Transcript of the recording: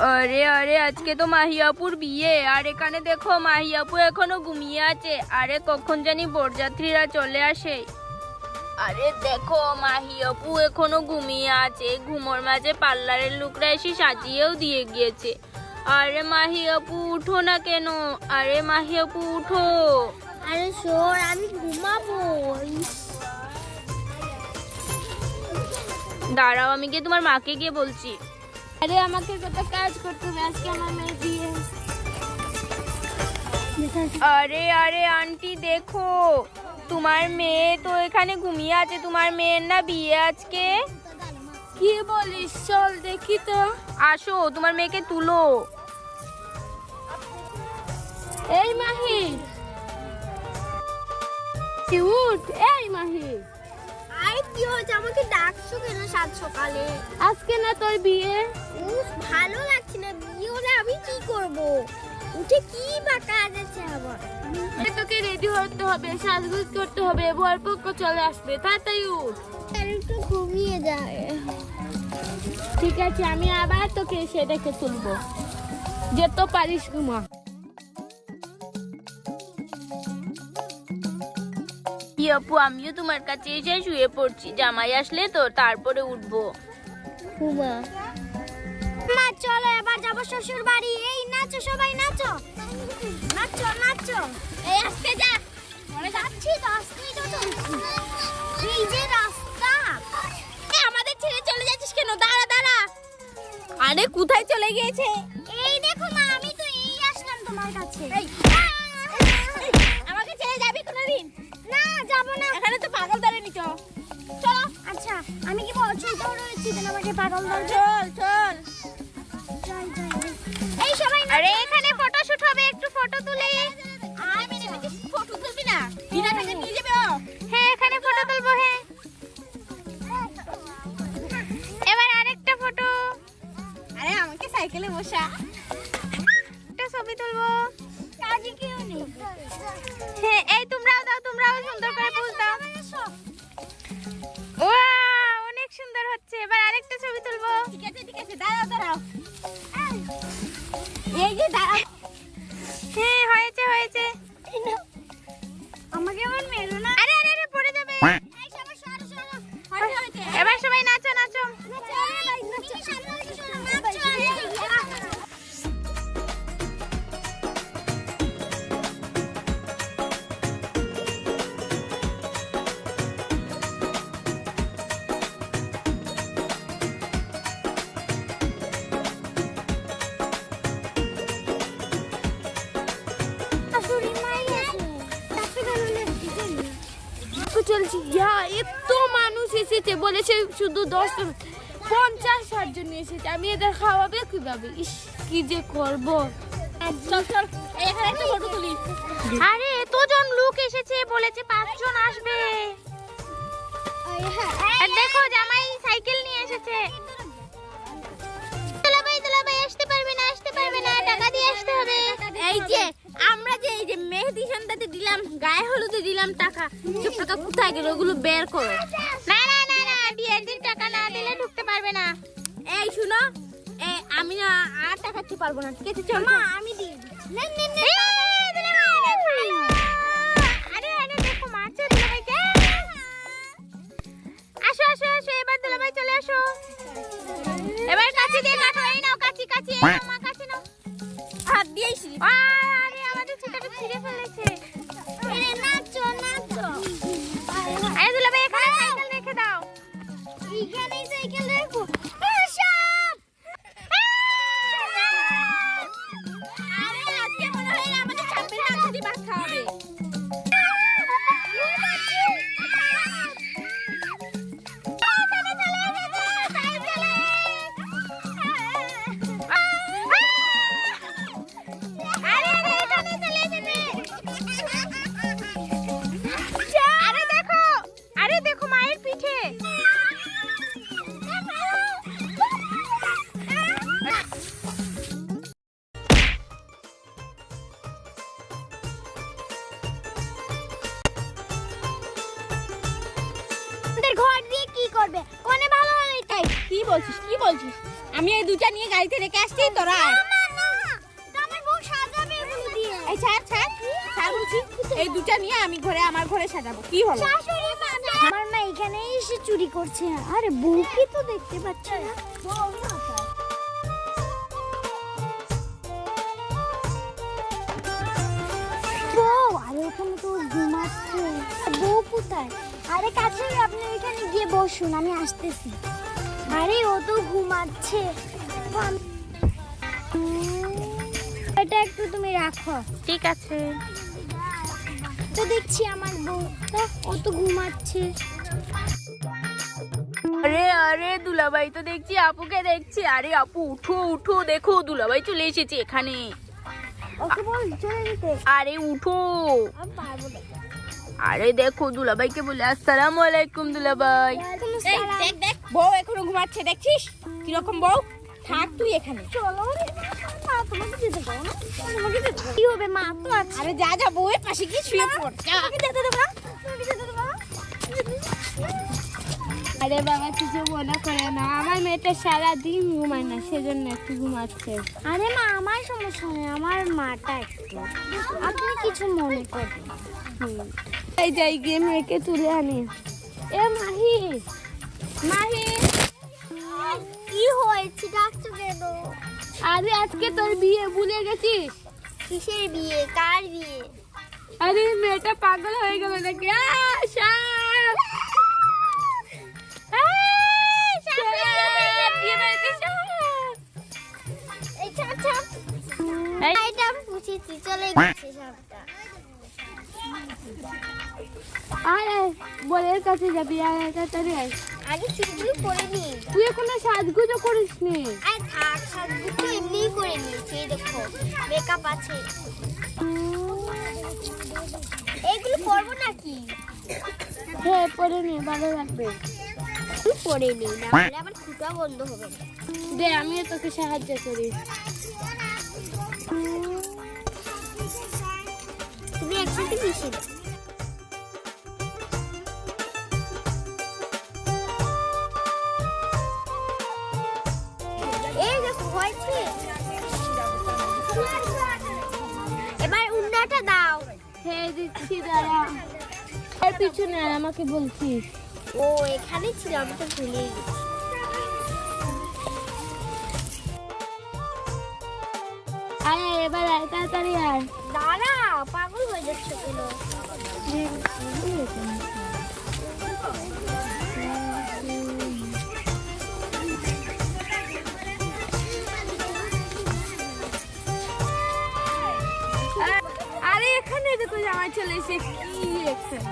আরে আরে আজকে তো মাহিয়াপুর বিয়ে, আর এখানে দেখো মাহিয়াপু এখনো ঘুমিয়ে আছে। আরে কখন জানি বরযাত্রীরা চলে আসে। আরে দেখো মাহিয়াপু এখনো ঘুমিয়ে আছে, ঘুমোর মাঝে পার্লারের লোকরা এসে সাজিয়েও দিয়ে গিয়েছে। আরে মাহিয়াপু উঠো না কেন? আরে মাহিয়াপু উঠো। আরে শোন, আমি ঘুমাবো। দাঁড়াও, আমি গিয়ে তোমার মাকে গিয়ে বলছি। আরে আমাকে কত কাজ করতে হবে, আজকে আমার মেয়ে বিয়ে। আরে আরে আন্টি দেখো, তোমার মেয়ে তো এখানে ঘুমিয়ে আছে। তোমার মেয়ের না বিয়ে আজকে। কি বলিস? চল দেখি তো। আসো, তোমার মেয়েকে তুলো। এই মাহি, উঠ। এই মাহি, আরে কি হয়েছে? আমাকে ডাকছো কেন সাত সকালে? আজকে না তোর বিয়ে। উফ, ভালো লাগছে না। বিয়ে হলে আমি কি করব? উঠে কি বা কাজ আছে আমার? তোকে রেডি হতে হবে, সাজগোজ করতে হবে, বরপক্ষ চলে আসবে। তাড়াতাড়ি উঠ। আর একটু ঘুমিয়ে যায়। ঠিক আছে, আমি আবার তোকে এসে ডেকে তুলবো। যত পারিস ঘুমা। আপু, আমিও তোমার কাছে এসে শুয়ে পড়ছি। জামাই আসলে তো তারপরে উঠবো। ঘুমা। মা চলো এবার যাবো শ্বশুর বাড়ি। এই নাচো, সবাই নাচো, নাচো নাচো। এই আজকে যা, পরে যাচ্ছি 10 মিনিট তো। এই যে রাস্তা। আমাদের ছেড়ে চলে যাচ্ছিস কেন? দাঁড়া দাঁড়া। আরে কোথায় চলে গিয়েছে? এই দেখো মা, আমি তো এই আসলাম তোমার কাছে। আমাকে ছেড়ে যাবি কোনদিন? না, যাব না। এখানে তো পাগল ধরে নিছ। চলো। আচ্ছা, আমি কি বলছি তো রয়েছি যেন আমাকে পাগল ধরে? চল চল। এই সবাই, আরে এখানে ফটো শুট হবে, একটু ফটো তুলে। আমি নেবে ফটো তুলবি না? বিনা টাকা নিয়ে যাবে ও। হ্যাঁ, এখানে ফটো তুলবো। হ্যাঁ, এবার আরেকটা ফটো। আরে আমাকে সাইকেলে বসা। একটা ছবি তুলবো। কাজে কেউ নেই। হ্যাঁ, এই তোমরাও দাও, তোমরাও সুন্দর করে পোজ দাও। ওয়াও, অনেক সুন্দর হচ্ছে। এবার আরেকটা ছবি তুলবো। ঠিক আছে, দাঁড়াও দাঁড়াও। এই যে দাঁড়াও। হ্যাঁ, হয়েছে হয়েছে। আমাকে আবার মেরো না। আরে আরে আরে, পড়ে যাবে। এই সবাই সরো সরো। হয়েছে। এবার সবাই নাচো নাচো। চলছি। এত মানুষ এসেছে, বলেছে শুধু 50-60 জন এসেছে। আমি এদের খাওয়াবে কিভাবে? ইস, কি যে করব। চল চল, এখানে একটা ফটো তুলি। আরে এতজন লোক এসেছে, বলেছে 5 জন আসবে। আর দেখো জামাই সাইকেল নিয়ে এসেছে। দুলাভাই আসতে পারবে না, টাকা দিয়ে আসতে হবে। এই যে আমরা যে এই যে মেহেদি সন্ধ্যাতে দিলাম, গায়ে হলুদে দিলাম টাকা, সব টাকা কোথায় গেল? ওগুলো বের করো। না, বিয়ের দিন টাকা না দিলে ঢুকতে পারবে না। এই শুনো, আমি না আর টাকা দিতে পারবো না। ঠিক আছে, চল। মা, আমি দিয়ে দিচ্ছি। আরে আরে দেখো মারছে দুলাভাইকে। আসো আসো আসো, এবার দুলাভাই চলে আসো। এবার কাঁচি দিয়ে কাটো। এই নাও কাঁচি, এই নাও মা, কাঁচি নাও। হাত দিয়েছি। আরে আমাদের ছিটাটা ছিঁড়ে ফেলেছে। নাচো নাচো। আরে দুলাভাই এখানে সাইকেল রেখে দাও। এইখানেই সাইকেল রাখো। আরে আজকে মনে হয় আমাদের চাপের মাংস দিয়ে ভাত খাওয়াবে। আরে দেখো মায়ের পিঠে। ঘর দিয়ে কি করবে? কোনে ভালো হয় এটাই। কি বলছিস আমি এই দুটা নিয়ে গাড়িতে রেখে আসছি তোরা এই ছাড় বলছি এই দুটা নিয়ে আমি আমার ঘরে সাজাবো কি হলো আমার মা এখানেই এসে চুরি করছে আরে বউকে তো দেখতে পাচ্ছি না বউ আরে ওখানে তো ঘুমাচ্ছে বউ কোথায় আরে কাছে আপনি এখানে গিয়ে বসুন আমি আসতেছি আরে ও তো ঘুমাচ্ছে এটা একটু তুমি রাখো ঠিক আছে তো দেখছি আমার বউ ও তো ঘুমাচ্ছে আরে দুলাভাই তো দেখছি আপুকে দেখছি আরে আপু উঠো দেখো দুলাভাই চলে এসেছে এখানে ওকে বল চলে যেতে আরে উঠো আমি পারবো না আরে দেখো দুলাভাইকে বলে আসসালামু আলাইকুম দুলাভাই দেখ বউ এখনো ঘুমাচ্ছে দেখছিস কিরকম বউ থাক তুই এখানে চলো মা তোমাকে যেতে দাও না তোমাকে যেতে দাও কি হবে মা তো আছে আরে যা বউয়ের পাশে কি শুয়ে পড় যা। তোমাকে যেতে দেবো না তোমাকে যেতে দেবো না আরে বাবা কিছু মনে করে না আমার মেয়েটা সারাদিন ঘুমায় না সেজন্য একটু ঘুমাচ্ছে আরে মা আমার সমস্যা নেই আমার মাটা একটু আপনি কিছু মনে করবেন এই যাই গিয়ে মেয়েকে তুলে আনি এ মাহি কি হয়েছে ডাকছো কেন আরে আজকে তোর বিয়ে ভুলে গেছিস কিসের বিয়ে কার বিয়ে আরে মেয়েটা পাগল হয়ে গেল নাকি সাপ! বিয়ে বাড়িতে সাপ! এই ছাড় ছাড় এই। এটা আমি পুষেছি চলে গেছে সাপটা আরে বলের কাছে যাবি আর তাড়াতাড়ি আয়। আগে চুপগুলো করে নি তুই এখনো সাজগুজো করিস নি আর থাক সাজগুলো তো এমনিই করে নিয়েছি এই দেখো মেকআপ আছে এগুলো করবো নাকি হ্যাঁ পরে নে ভালো লাগবে পরে নি না হলে আবার খুঁটা বন্ধ হবে না দে আমিও তোকে সাহায্য করি তুমি একসাথে মিশিয়ে দাও এই দেখো হয়েছে এবার উন্নাটা দাও হ্যাঁ দিচ্ছি দাঁড়া আর পিছনে আয়, আমাকে বলছিস ও এখানে ছিল আমি তো ভুলেই গেছি আয় আয়, এবার আয় তাড়াতাড়ি আয় দাঁড়া পাগল হয়ে যাচ্ছে কেন আরে এখানে দেখো জামাই চলে এসে কি এখানে